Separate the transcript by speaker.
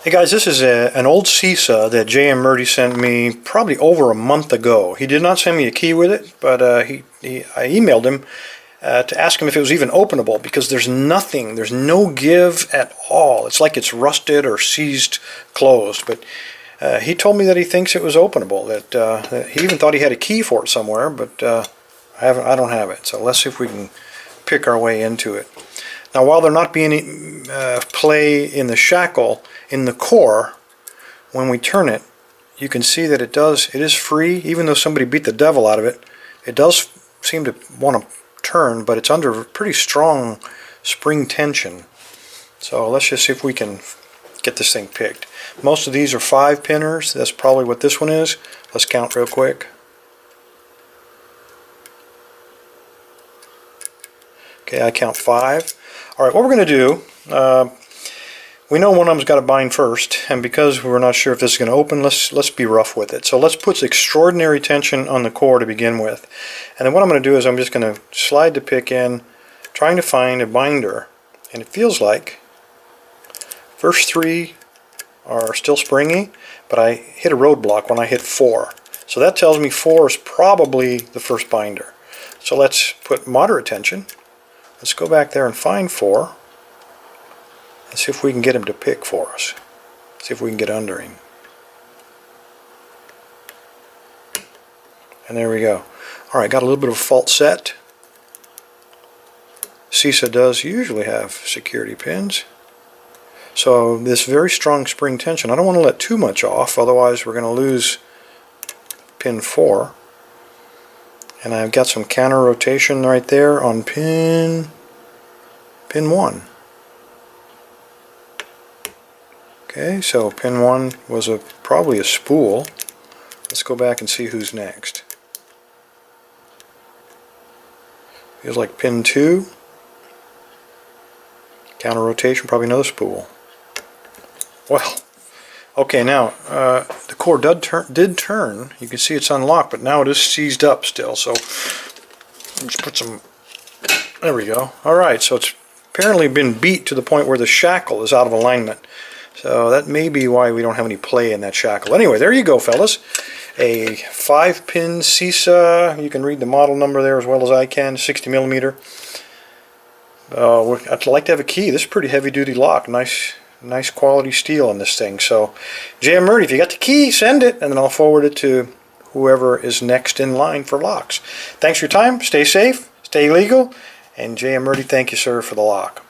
Speaker 1: Hey guys, this is an old CISA that Jmmurdy sent me probably over a month ago. He did not send me a key with it, but I emailed him to ask him if it was even openable, because there's nothing, there's no give at all. It's like it's rusted or seized closed, but he told me that he thinks it was openable, that he even thought he had a key for it somewhere, but I don't have it. So let's see if we can pick our way into it. Now, while there not being any play in the shackle, in the core, when we turn it, you can see that it is free. Even though somebody beat the devil out of it, it does seem to want to turn, but it's under pretty strong spring tension. So let's just see if we can get this thing picked. Most of these are 5-pinners. That's probably what this one is. Let's count real quick. Okay, I count 5. All right, what we're going to do, we know one of them's got to bind first, and because we're not sure if this is going to open, let's be rough with it. So let's put extraordinary tension on the core to begin with. And then what I'm going to do is I'm just going to slide the pick in, trying to find a binder. And it feels like first 3 are still springy, but I hit a roadblock when I hit 4. So that tells me 4 is probably the first binder. So let's put moderate tension. Let's go back there and find 4. Let's see if we can get him to pick for us. See if we can get under him. And there we go. Alright, got a little bit of a fault set. CISA does usually have security pins. So this very strong spring tension, I don't want to let too much off, otherwise we're going to lose pin 4. And I've got some counter rotation right there on pin 1. Okay, so pin 1 was probably a spool. Let's go back and see who's next. Feels like pin 2. Counter rotation, probably another spool. Well, okay, now the core did turn. You can see it's unlocked, but now it is seized up still. So let's put some. There we go. All right, so it's apparently been beat to the point where the shackle is out of alignment. So that may be why we don't have any play in that shackle. Anyway, there you go, fellas. A 5-pin CISA. You can read the model number there as well as I can. 60mm. I'd like to have a key. This is a pretty heavy-duty lock. Nice quality steel in this thing. So, Jmmurdy, if you got the key, send it, and then I'll forward it to whoever is next in line for locks. Thanks for your time. Stay safe. Stay legal. And Jmmurdy, thank you, sir, for the lock.